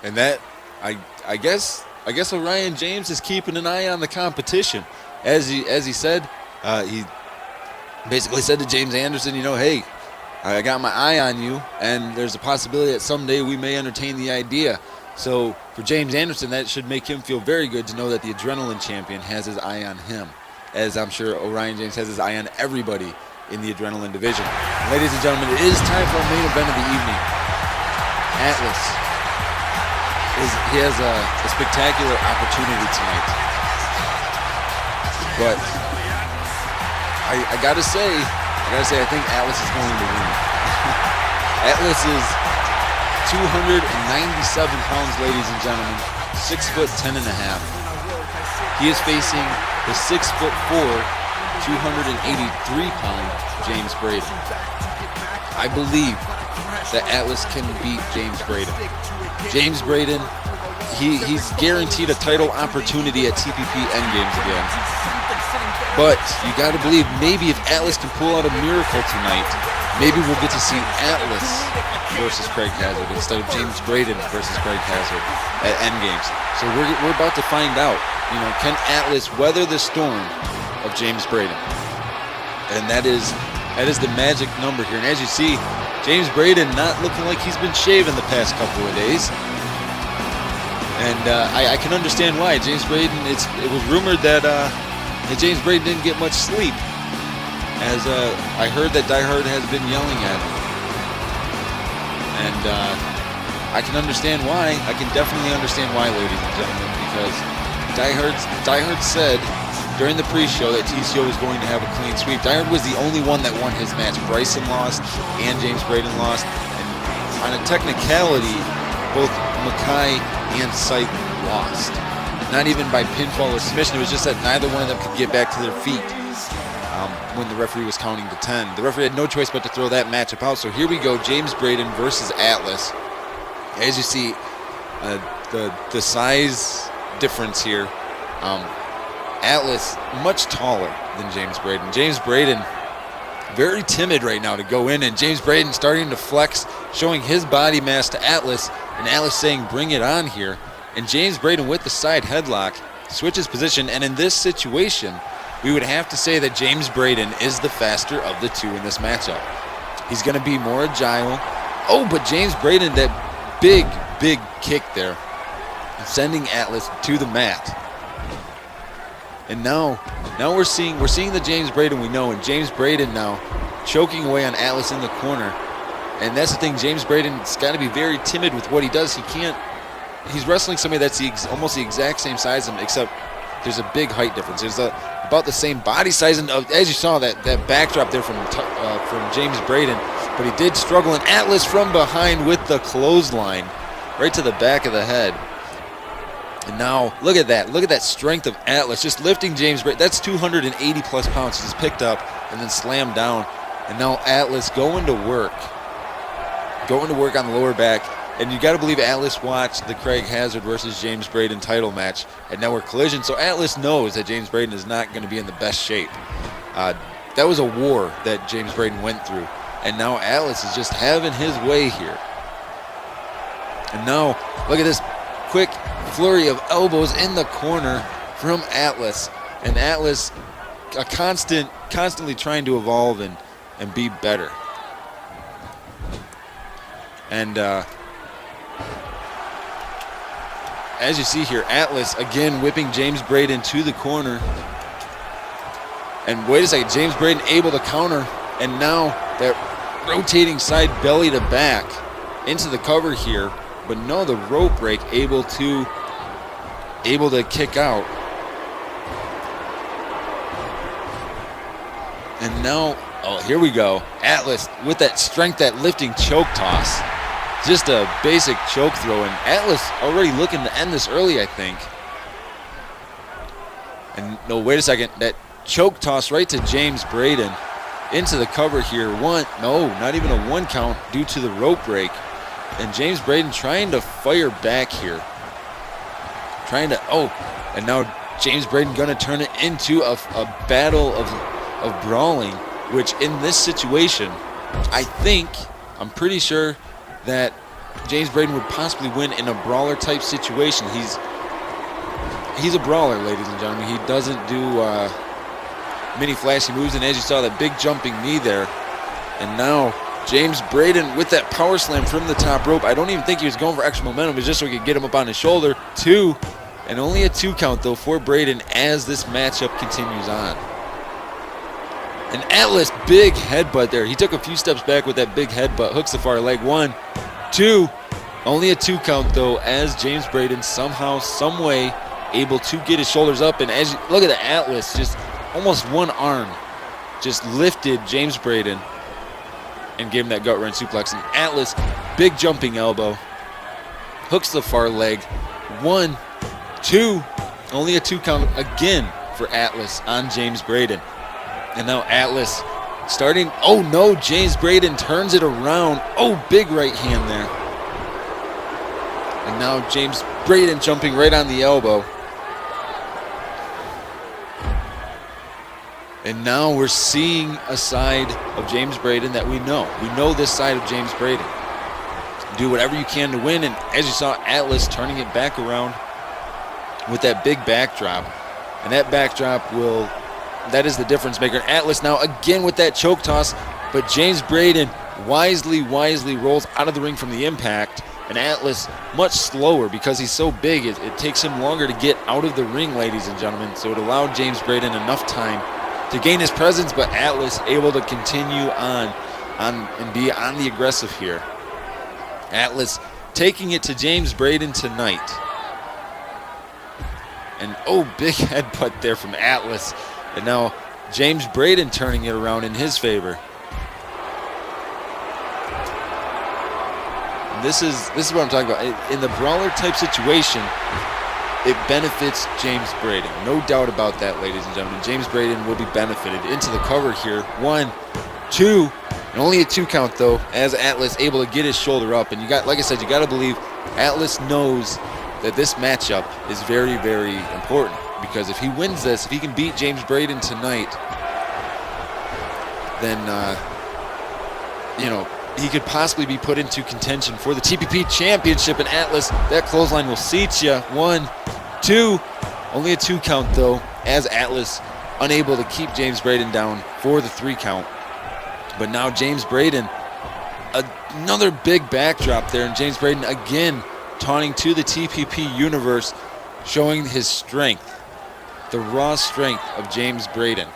And that, I guess Orion James is keeping an eye on the competition. As he said, he basically said to James Anderson, hey, I got my eye on you, and there's a possibility that someday we may entertain the idea. So for James Anderson, that should make him feel very good to know that the Adrenaline Champion has his eye on him, as I'm sure Orion James has his eye on everybody in the Adrenaline division. Ladies and gentlemen, it is time for our main event of the evening. Atlas. He has a spectacular opportunity tonight. But I gotta say, I think Atlas is going to win. Atlas is 297 pounds, ladies and gentlemen, 6'10" and a half. He is facing the 6'4", 283-pound James Braden. I believe that Atlas can beat James Braden. James Braden, he's guaranteed a title opportunity at TPP Endgames again. But you got to believe maybe if Atlas can pull out a miracle tonight, maybe we'll get to see Atlas versus Craig Hazard instead of James Braden versus Craig Hazard at Endgames. So we're about to find out. Can Atlas weather the storm of James Braden? And that is the magic number here. And as you see, James Braden not looking like he's been shaving the past couple of days. And I can understand why. James Braden, it was rumored that James Braden didn't get much sleep, as I heard that Die Hard has been yelling at him. And I can understand why. I can definitely understand why, ladies and gentlemen, because Die Hard said during the pre-show that TCO was going to have a clean sweep. Die Hard was the only one that won his match. Bryson lost and James Braden lost. And on a technicality, both Mackay and Syke lost. Not even by pinfall or submission. It was just that neither one of them could get back to their feet when the referee was counting to 10. The referee had no choice but to throw that matchup out. So here we go, James Braden versus Atlas. As you see, the size difference here. Atlas much taller than James Braden. James Braden very timid right now to go in, and James Braden starting to flex, showing his body mass to Atlas, and Atlas saying bring it on here. And James Braden with the side headlock switches position, and in this situation we would have to say that James Braden is the faster of the two in this matchup. He's going to be more agile. But James Braden, that big kick there, sending Atlas to the mat. And now we're seeing the James Braden we know, and James Braden now choking away on Atlas in the corner. And that's the thing, James Braden's got to be very timid with what he does. He's wrestling somebody that's almost the exact same size as him, except there's a big height difference. There's about the same body size, and as you saw, that backdrop there from James Braden. But he did struggle, and Atlas from behind with the clothesline right to the back of the head. And now, look at that strength of Atlas, just lifting James Braden. That's 280 plus pounds. He's picked up and then slammed down. And now Atlas going to work on the lower back. And you got to believe Atlas watched the Craig Hazard versus James Braden title match at Network Collision. So Atlas knows that James Braden is not going to be in the best shape. That was a war that James Braden went through. And now Atlas is just having his way here. And now, look at this quick flurry of elbows in the corner from Atlas. And Atlas constantly trying to evolve and be better. And as you see here, Atlas again whipping James Braden to the corner. And wait a second, James Braden able to counter. And now that rotating side belly to back into the cover here. But no, the rope break able to kick out. And now, oh, here we go. Atlas with that strength, that lifting choke toss. Just a basic choke throw. And Atlas already looking to end this early, I think. And no, wait a second. That choke toss right to James Braden into the cover here. Not even a one count due to the rope break. And James Braden trying to fire back here. And now James Braden going to turn it into a battle of brawling, which in this situation, I'm pretty sure that James Braden would possibly win in a brawler type situation. He's a brawler, ladies and gentlemen. He doesn't do many flashy moves, and as you saw, that big jumping knee there. And now James Braden with that power slam from the top rope. I don't even think he was going for extra momentum. It was just so he could get him up on his shoulder. 2, and only a 2 count, though, for Braden as this matchup continues on. And Atlas, big headbutt there. He took a few steps back with that big headbutt. Hooks the far leg. 1, 2. Only a 2 count, though, as James Braden somehow, some way, able to get his shoulders up. And as you look at the Atlas, just almost one arm just lifted James Braden and gave him that gut wrench suplex. And Atlas, big jumping elbow, hooks the far leg. 1, 2, only a 2 count again for Atlas on James Braden. And now Atlas starting, oh no, James Braden turns it around. Oh, big right hand there. And now James Braden jumping right on the elbow. And now we're seeing a side of James Braden that we know. We know this side of James Braden. Do whatever you can to win. And as you saw, Atlas turning it back around with that big backdrop. And that backdrop that is the difference maker. Atlas now again with that choke toss. But James Braden wisely rolls out of the ring from the impact. And Atlas much slower because he's so big. It takes him longer to get out of the ring, ladies and gentlemen. So it allowed James Braden enough time to gain his presence, but Atlas able to continue on and be on the aggressive here. Atlas taking it to James Braden tonight. And oh, big headbutt there from Atlas. And now James Braden turning it around in his favor. And this is what I'm talking about. In the brawler type situation, it benefits James Braden. No doubt about that, ladies and gentlemen. James Braden will be benefited into the cover here. 1, 2, and only a 2 count, though, as Atlas able to get his shoulder up. And like I said, you got to believe Atlas knows that this matchup is very, very important. Because if he wins this, if he can beat James Braden tonight, then, he could possibly be put into contention for the TPP Championship. And Atlas, that clothesline will seat you. 1, 2, only a 2 count, though, as Atlas unable to keep James Braden down for the 3 count. But now James Braden, another big backdrop there, and James Braden again taunting to the TPP universe, showing his strength. the raw strength of James Braden.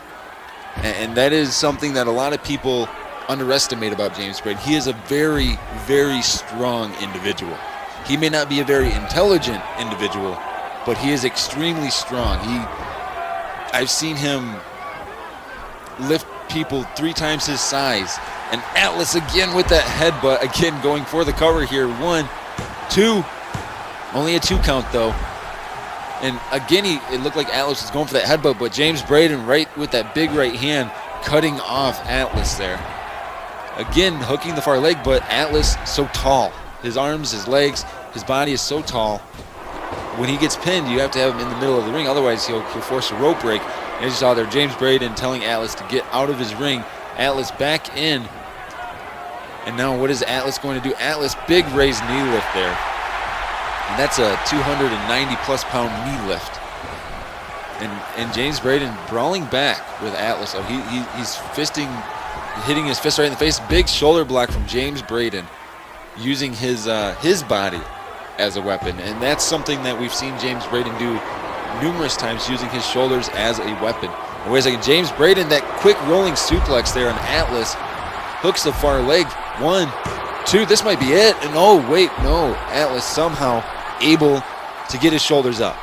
And that is something that a lot of people underestimate about James Braden. He is a very, very strong individual. He may not be a very intelligent individual, but he is extremely strong. I've seen him lift people 3 times his size. And Atlas again with that headbutt, again going for the cover here. 1, 2, only a 2 count though. And again, it looked like Atlas was going for that headbutt, but James Braden right with that big right hand cutting off Atlas there. Again, hooking the far leg, but Atlas so tall. His arms, his legs, his body is so tall. When he gets pinned, you have to have him in the middle of the ring, otherwise he'll force a rope break. And as you saw there, James Braden telling Atlas to get out of his ring. Atlas back in. And now what is Atlas going to do? Atlas, big raised knee lift there. And that's a 290-plus pound knee lift. And James Braden brawling back with Atlas. Oh, he's fisting, hitting his fist right in the face. Big shoulder block from James Braden, using his body as a weapon. And that's something that we've seen James Braden do numerous times, using his shoulders as a weapon. And wait a second, James Braden, that quick rolling suplex there on Atlas, hooks the far leg. 1, 2, this might be it. And oh, wait, no. Atlas somehow able to get his shoulders up.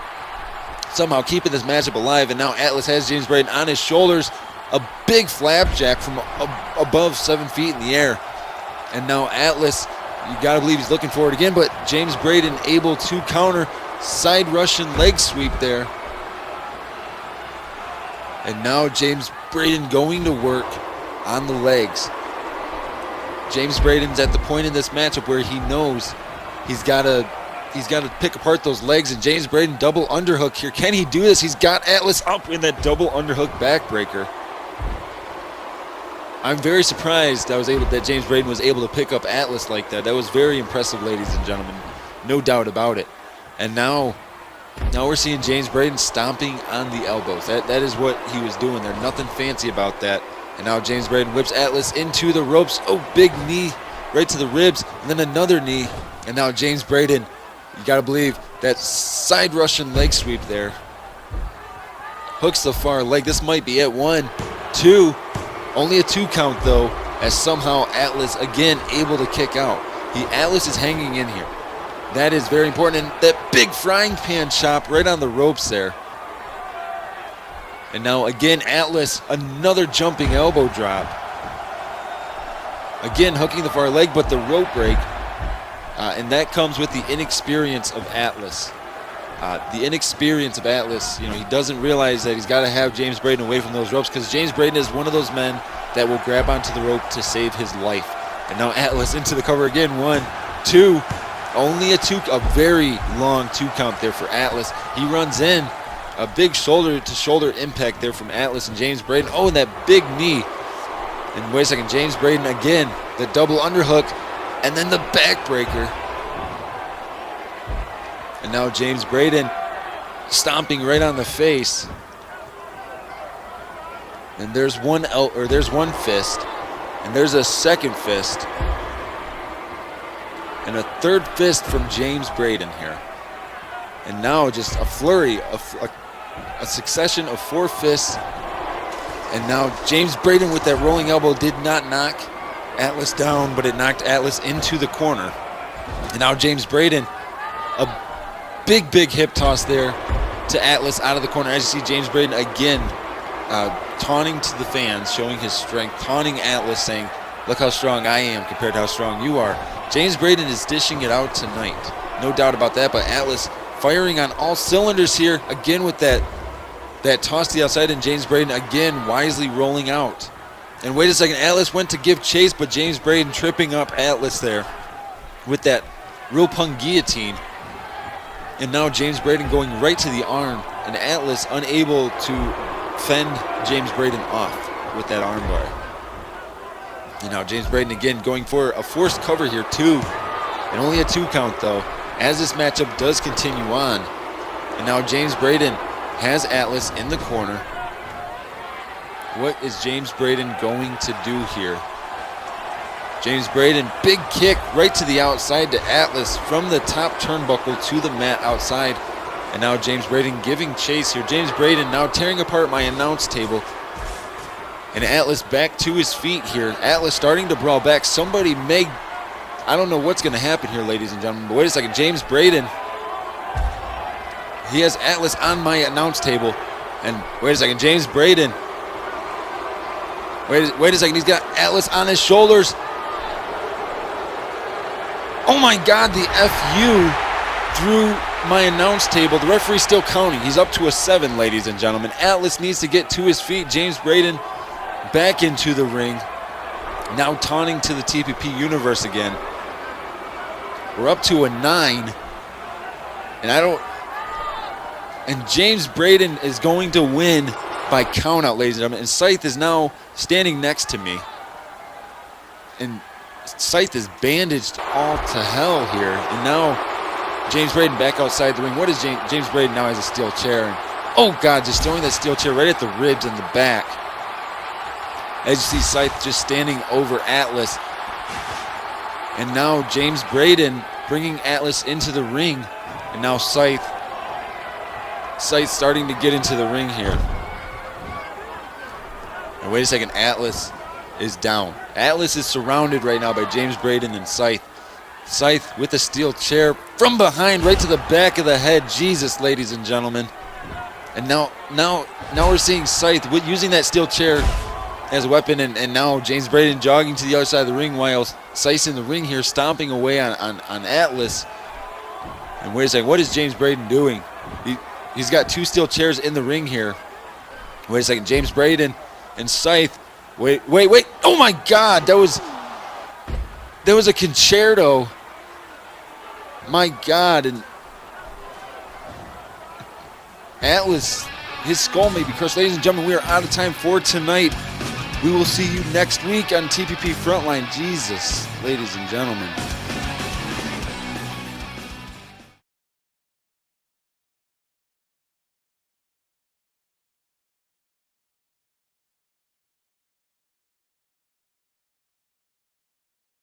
Somehow keeping this matchup alive. And now Atlas has James Braden on his shoulders. A big flapjack from above 7 feet in the air. And now Atlas, you got to believe he's looking for it again. But James Braden able to counter. Side Russian leg sweep there. And now James Braden going to work on the legs. James Braden's at the point in this matchup where he knows he's got to pick apart those legs. And James Braden double underhook here. Can he do this? He's got Atlas up in that double underhook backbreaker. I'm very surprised that James Braden was able to pick up Atlas like that. That was very impressive, ladies and gentlemen. No doubt about it. And now we're seeing James Braden stomping on the elbows. That is what he was doing there. Nothing fancy about that. And now James Braden whips Atlas into the ropes. Oh, big knee right to the ribs. And then another knee. And now James Braden, you got to believe, that side Russian leg sweep there. Hooks the far leg. This might be it. 1, 2. Only a 2 count, though, as somehow Atlas, again, able to kick out. Atlas is hanging in here. That is very important. And that big frying pan chop right on the ropes there. And now, again, Atlas, another jumping elbow drop. Again, hooking the far leg, but the rope break. And that comes with the inexperience of Atlas. The inexperience of Atlas, he doesn't realize that he's got to have James Braden away from those ropes, because James Braden is one of those men that will grab onto the rope to save his life. And now Atlas into the cover again. 1, 2. Only a very long 2 count there for Atlas. He runs in. A big shoulder-to-shoulder impact there from Atlas and James Braden. Oh, and that big knee. And wait a second, James Braden again. The double underhook. And then the backbreaker. And now James Braden stomping right on the face. And there's one fist. And there's a second fist. And a third fist from James Braden here. And now just a flurry, a succession of 4 fists. And now James Braden with that rolling elbow did not knock Atlas down, but it knocked Atlas into the corner. And now James Braden, a big hip toss there to Atlas out of the corner. As you see, James Braden again taunting to the fans, showing his strength, taunting Atlas, saying, look how strong I am compared to how strong you are. James Braden is dishing it out tonight. No doubt about that, but Atlas firing on all cylinders here, again with that toss to the outside, and James Braden again wisely rolling out. And wait a second, Atlas went to give chase, but James Braden tripping up Atlas there with that real pung guillotine. And now James Braden going right to the arm, and Atlas unable to fend James Braden off with that armbar. And now James Braden again going for a forced cover here too. And only a 2 count though, as this matchup does continue on. And now James Braden has Atlas in the corner. What is James Braden going to do here? James Braden, big kick right to the outside to Atlas from the top turnbuckle to the mat outside. And now James Braden giving chase here. James Braden now tearing apart my announce table. And Atlas back to his feet here. Atlas starting to brawl back. Somebody may... I don't know what's going to happen here, ladies and gentlemen. But wait a second. James Braden. He has Atlas on my announce table. And wait a second. James Braden. Wait a second. He's got Atlas on his shoulders. Oh my God, the FU through my announce table. The referee's still counting. He's up to a 7, ladies and gentlemen. Atlas needs to get to his feet. James Braden back into the ring. Now taunting to the TPP universe again. We're up to a 9. And James Braden is going to win by countout, ladies and gentlemen. And Scythe is now standing next to me. And Scythe is bandaged all to hell here. And now James Braden back outside the ring. What is James Braden now has a steel chair. And, oh God, just throwing that steel chair right at the ribs and the back. As you see Scythe just standing over Atlas. And now James Braden bringing Atlas into the ring. And now Scythe starting to get into the ring here. And wait a second, Atlas is down. Atlas is surrounded right now by James Braden and Scythe. Scythe with a steel chair from behind right to the back of the head. Jesus, ladies and gentlemen. And now we're seeing Scythe using that steel chair as a weapon, and now James Braden jogging to the other side of the ring while Scythe's in the ring here, stomping away on Atlas. And wait a second, what is James Braden doing? He's got 2 steel chairs in the ring here. Wait a second, James Braden and Scythe. Wait. Oh my God, that was a concerto. My God, and Atlas, his skull may be crushed. Ladies and gentlemen, we are out of time for tonight. We will see you next week on TPP Frontline. Jesus, ladies and gentlemen.